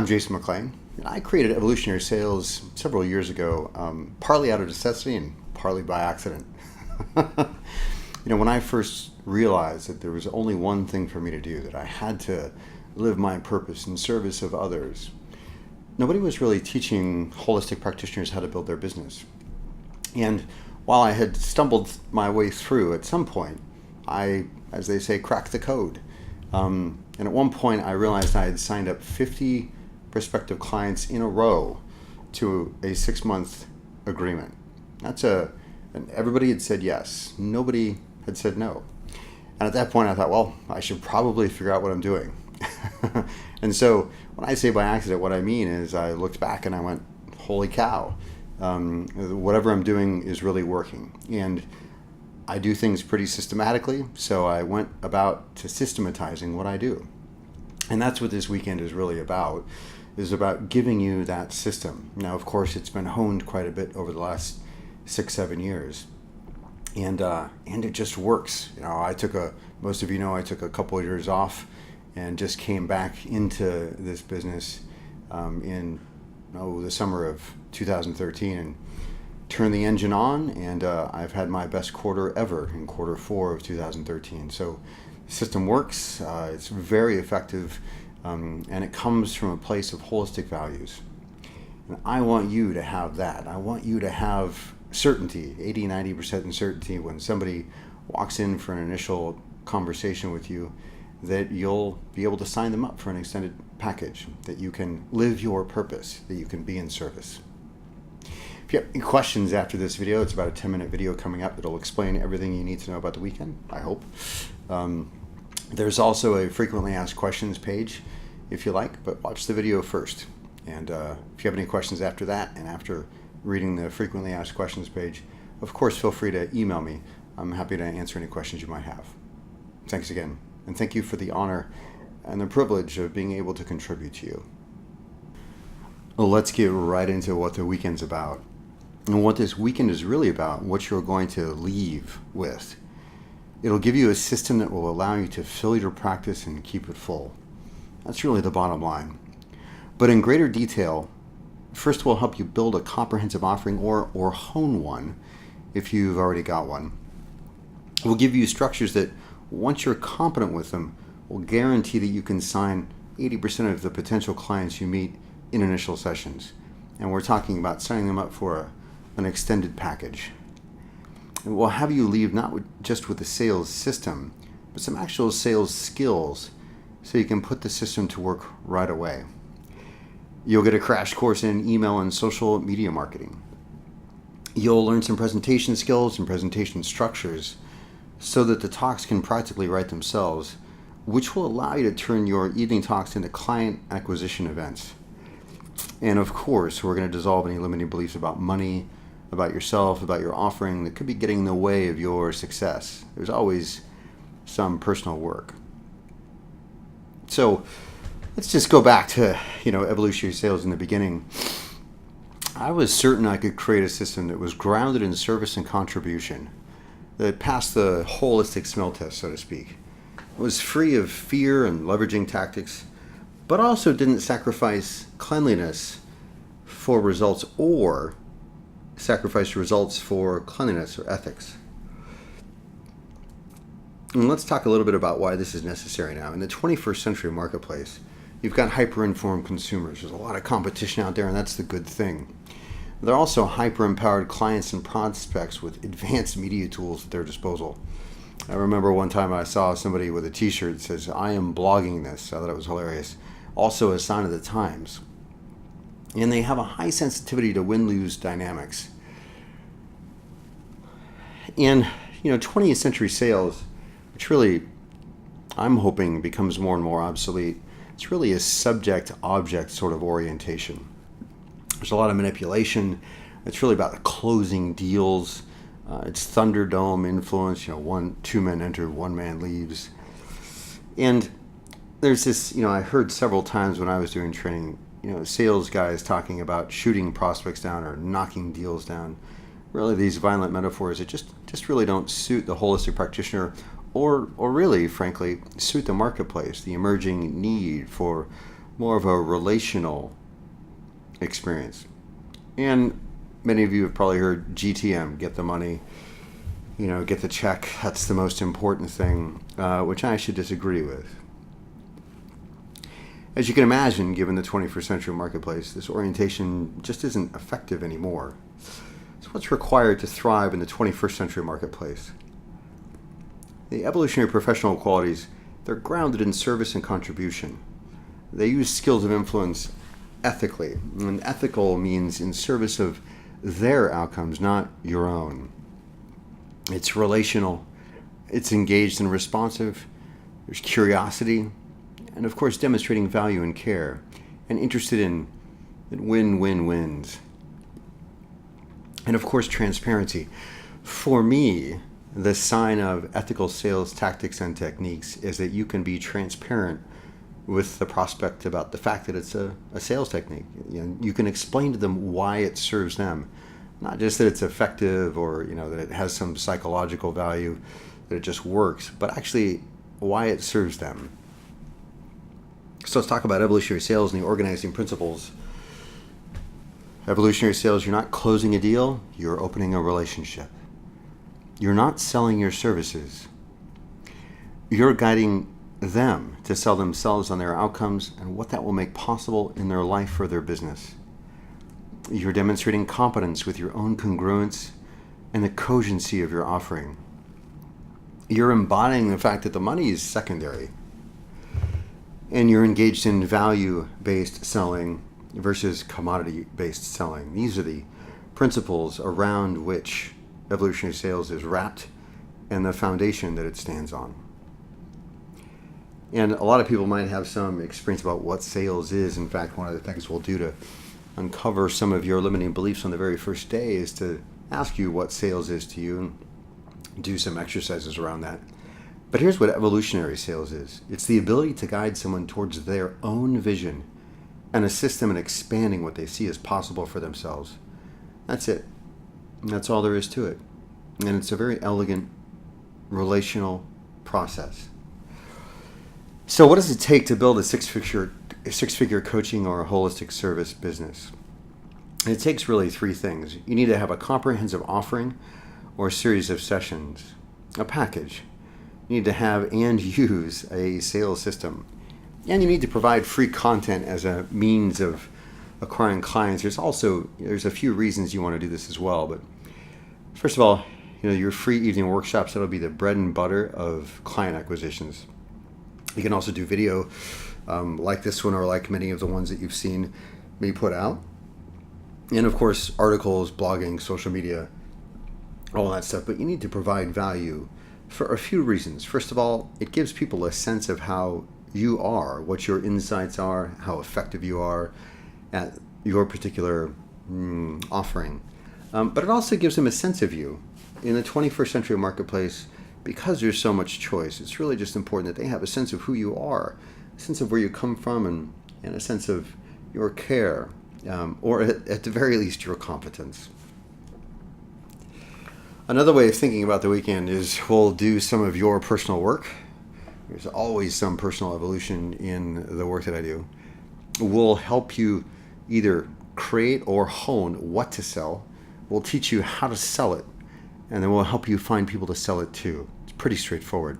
I'm Jason McLean, and I created Evolutionary Sales several years ago, partly out of necessity and partly by accident. When I first realized that there was only one thing for me to do, that I had to live my purpose in service of others, nobody was really teaching holistic practitioners how to build their business. And while I had stumbled my way through, at some point, I, as they say, cracked the code. And at one point, I realized I had signed up 50 prospective clients in a row to a 6-month agreement. And everybody had said yes. Nobody had said no. And at that point, I thought, well, I should probably figure out what I'm doing. And so when I say by accident, what I mean is I looked back and I went, holy cow, whatever I'm doing is really working. And I do things pretty systematically, so I went about to systematizing what I do. And that's what this weekend is really about, is about giving you that system. Now, of course, it's been honed quite a bit over the last 6-7 years. And it just works. Most of you know I took a couple of years off and just came back into this business in the summer of 2013 and turned the engine on, and I've had my best quarter ever in quarter 4 of 2013. So the system works, it's very effective, and it comes from a place of holistic values. And I want you to have that. I want you to have certainty, 80-90% certainty when somebody walks in for an initial conversation with you, that you'll be able to sign them up for an extended package, that you can live your purpose, that you can be in service. If you have any questions after this video, it's about a 10-minute video coming up that'll explain everything you need to know about the weekend, I hope. There's also a frequently asked questions page if you like, but watch the video first. And if you have any questions after that, and after reading the frequently asked questions page, of course, feel free to email me. I'm happy to answer any questions you might have. Thanks again, and thank you for the honor and the privilege of being able to contribute to you. Well, let's get right into what the weekend's about. And what this weekend is really about, what you're going to leave with. It'll give you a system that will allow you to fill your practice and keep it full. That's really the bottom line. But in greater detail, first we'll help you build a comprehensive offering or hone one if you've already got one. We'll give you structures that, once you're competent with them, will guarantee that you can sign 80% of the potential clients you meet in initial sessions. And we're talking about signing them up for an extended package. And we'll have you leave not just with the sales system, but some actual sales skills so you can put the system to work right away. You'll get a crash course in email and social media marketing. You'll learn some presentation skills and presentation structures so that the talks can practically write themselves, which will allow you to turn your evening talks into client acquisition events. And of course, we're going to dissolve any limiting beliefs about money, about yourself, about your offering that could be getting in the way of your success. There's always some personal work. So let's just go back to, evolutionary sales in the beginning. I was certain I could create a system that was grounded in service and contribution, that passed the holistic smell test, so to speak. It was free of fear and leveraging tactics, but also didn't sacrifice cleanliness for results or sacrifice results for cleanliness or ethics. And let's talk a little bit about why this is necessary now. In the 21st century marketplace, you've got hyper-informed consumers. There's a lot of competition out there, and that's the good thing. There are also hyper-empowered clients and prospects with advanced media tools at their disposal. I remember one time I saw somebody with a t-shirt that says, "I am blogging this." I thought it was hilarious. Also a sign of the times. And they have a high sensitivity to win-lose dynamics. And, 20th century sales, which really, I'm hoping, becomes more and more obsolete, it's really a subject-object sort of orientation. There's a lot of manipulation. It's really about closing deals. It's Thunderdome influence. 2 men enter, 1 man leaves. And there's this, I heard several times when I was doing training, sales guys talking about shooting prospects down or knocking deals down. Really, these violent metaphors that just really don't suit the holistic practitioner, or really, frankly, suit the marketplace, the emerging need for more of a relational experience. And many of you have probably heard GTM, get the money, get the check. That's the most important thing, which I should disagree with. As you can imagine, given the 21st century marketplace, this orientation just isn't effective anymore. So what's required to thrive in the 21st century marketplace? The evolutionary professional qualities, they're grounded in service and contribution. They use skills of influence ethically. And ethical means in service of their outcomes, not your own. It's relational. It's engaged and responsive. There's curiosity. And of course, demonstrating value and care. And interested in win-win-wins. And of course, transparency. For me, the sign of ethical sales tactics and techniques is that you can be transparent with the prospect about the fact that it's a sales technique. You can explain to them why it serves them. Not just that it's effective or that it has some psychological value, that it just works, but actually why it serves them. So let's talk about evolutionary sales and the organizing principles. Evolutionary sales, you're not closing a deal, you're opening a relationship. You're not selling your services. You're guiding them to sell themselves on their outcomes and what that will make possible in their life or their business. You're demonstrating competence with your own congruence and the cogency of your offering. You're embodying the fact that the money is secondary. And you're engaged in value-based selling versus commodity-based selling. These are the principles around which evolutionary sales is wrapped and the foundation that it stands on. And a lot of people might have some experience about what sales is. In fact, one of the things we'll do to uncover some of your limiting beliefs on the very first day is to ask you what sales is to you and do some exercises around that. But here's what evolutionary sales is. It's the ability to guide someone towards their own vision and assist them in expanding what they see as possible for themselves. That's it. That's all there is to it. And it's a very elegant, relational process. So what does it take to build a six-figure coaching or a holistic service business? It takes really three things. You need to have a comprehensive offering or a series of sessions, a package. You need to have and use a sales system. And you need to provide free content as a means of acquiring clients. There's a few reasons you want to do this as well. But first of all, your free evening workshops, that'll be the bread and butter of client acquisitions. You can also do video like this one or like many of the ones that you've seen me put out. And of course, articles, blogging, social media, all that stuff. But you need to provide value for a few reasons. First of all, it gives people a sense of how you are, what your insights are, how effective you are at your particular offering. But it also gives them a sense of you. In the 21st century marketplace, because there's so much choice, it's really just important that they have a sense of who you are, a sense of where you come from, and a sense of your care, or at the very least, your competence. Another way of thinking about the weekend is we'll do some of your personal work. There's always some personal evolution in the work that I do. We'll help you either create or hone what to sell. We'll teach you how to sell it, and then we'll help you find people to sell it to. It's pretty straightforward.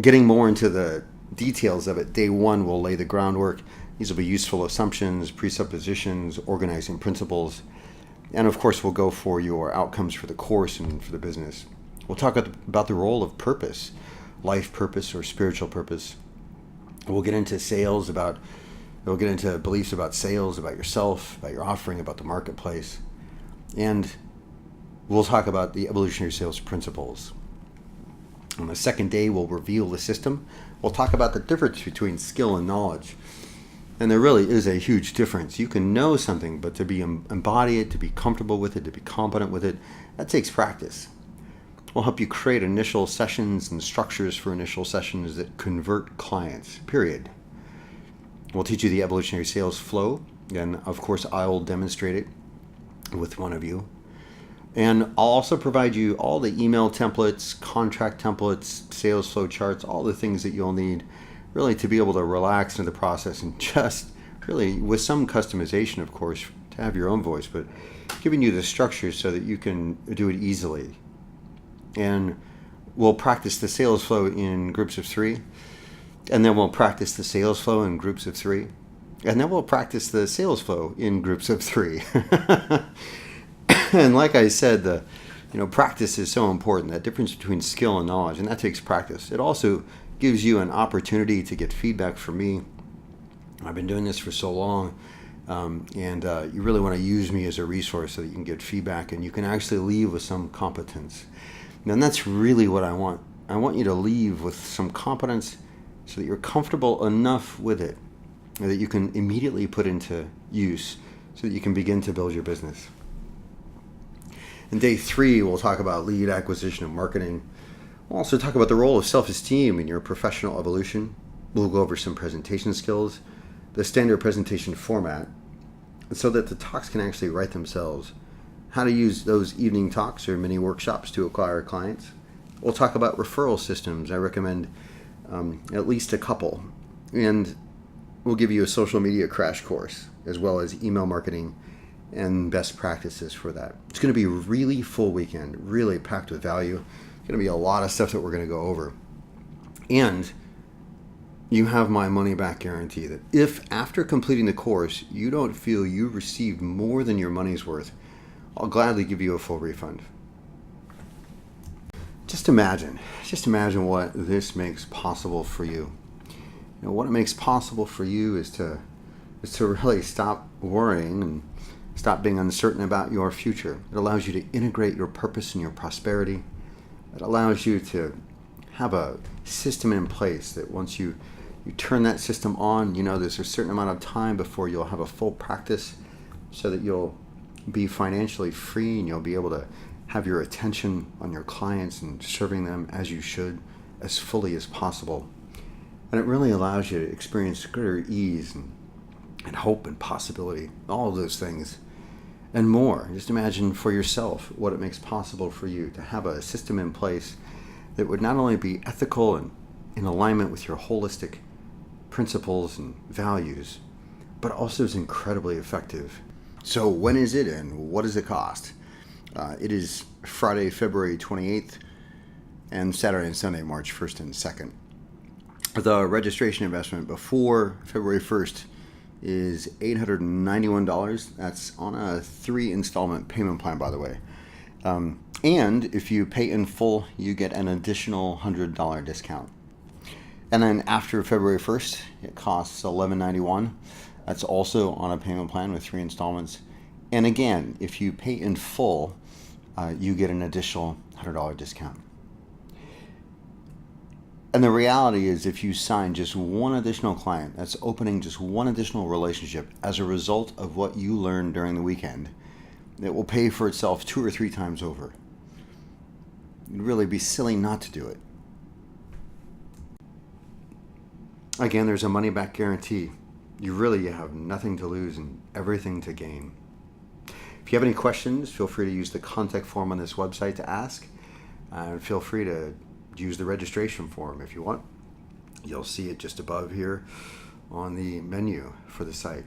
Getting more into the details of it, day one, we'll lay the groundwork. These will be useful assumptions, presuppositions, organizing principles. And of course, we'll go for your outcomes for the course and for the business. We'll talk about the role of purpose, life purpose or spiritual purpose. We'll get into we'll get into beliefs about sales, about yourself, about your offering, about the marketplace. And we'll talk about the evolutionary sales principles. On the second day, we'll reveal the system. We'll talk about the difference between skill and knowledge. And there really is a huge difference. You can know something, but to embody it, to be comfortable with it, to be competent with it, that takes practice. We'll help you create initial sessions and structures for initial sessions that convert clients, period. We'll teach you the evolutionary sales flow. And of course, I'll demonstrate it with one of you. And I'll also provide you all the email templates, contract templates, sales flow charts, all the things that you'll need really to be able to relax into the process and just really, with some customization, of course, to have your own voice, but giving you the structure so that you can do it easily. And we'll practice the sales flow in groups of 3, and then we'll practice the sales flow in groups of 3, and then we'll practice the sales flow in groups of 3. And like I said, practice is so important. That difference between skill and knowledge, and that takes practice. It also gives you an opportunity to get feedback from me. I've been doing this for so long, and you really want to use me as a resource so that you can get feedback and you can actually leave with some competence. And that's really what I want. I want you to leave with some competence so that you're comfortable enough with it that you can immediately put into use so that you can begin to build your business. In day 3, we'll talk about lead acquisition and marketing. We'll also talk about the role of self-esteem in your professional evolution. We'll go over some presentation skills, the standard presentation format, so that the talks can actually write themselves, how to use those evening talks or mini workshops to acquire clients. We'll talk about referral systems. I recommend at least a couple. And we'll give you a social media crash course, as well as email marketing and best practices for that. It's going to be a really full weekend, really packed with value. It's going to be a lot of stuff that we're going to go over. And you have my money back guarantee that if after completing the course you don't feel you received more than your money's worth, I'll gladly give you a full refund. Just imagine what this makes possible for you. What it makes possible for you is to really stop worrying and stop being uncertain about your future. It allows you to integrate your purpose and your prosperity. It allows you to have a system in place that once you turn that system on, there's a certain amount of time before you'll have a full practice so that you'll be financially free and you'll be able to have your attention on your clients and serving them as you should, as fully as possible. And it really allows you to experience greater ease and hope and possibility, all of those things and more. Just imagine for yourself what it makes possible for you to have a system in place that would not only be ethical and in alignment with your holistic principles and values, but also is incredibly effective. So when is it and what does it cost? It is Friday, February 28th and Saturday and Sunday, March 1st and 2nd. The registration investment before February 1st is $891. That's on a 3 installment payment plan, by the way. And if you pay in full, you get an additional $100 discount. And then after February 1st, it costs $1191. That's also on a payment plan with 3 installments. And again, if you pay in full, you get an additional $100 discount. And the reality is, if you sign just one additional client, that's opening just one additional relationship as a result of what you learned during the weekend, it will pay for itself 2 or 3 times over. It'd really be silly not to do it. Again, there's a money-back guarantee. You really have nothing to lose and everything to gain. If you have any questions, feel free to use the contact form on this website to ask. And feel free to use the registration form if you want. You'll see it just above here on the menu for the site.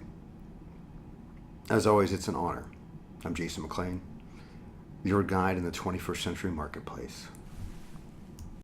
As always, it's an honor. I'm Jason McLean, your guide in the 21st century marketplace.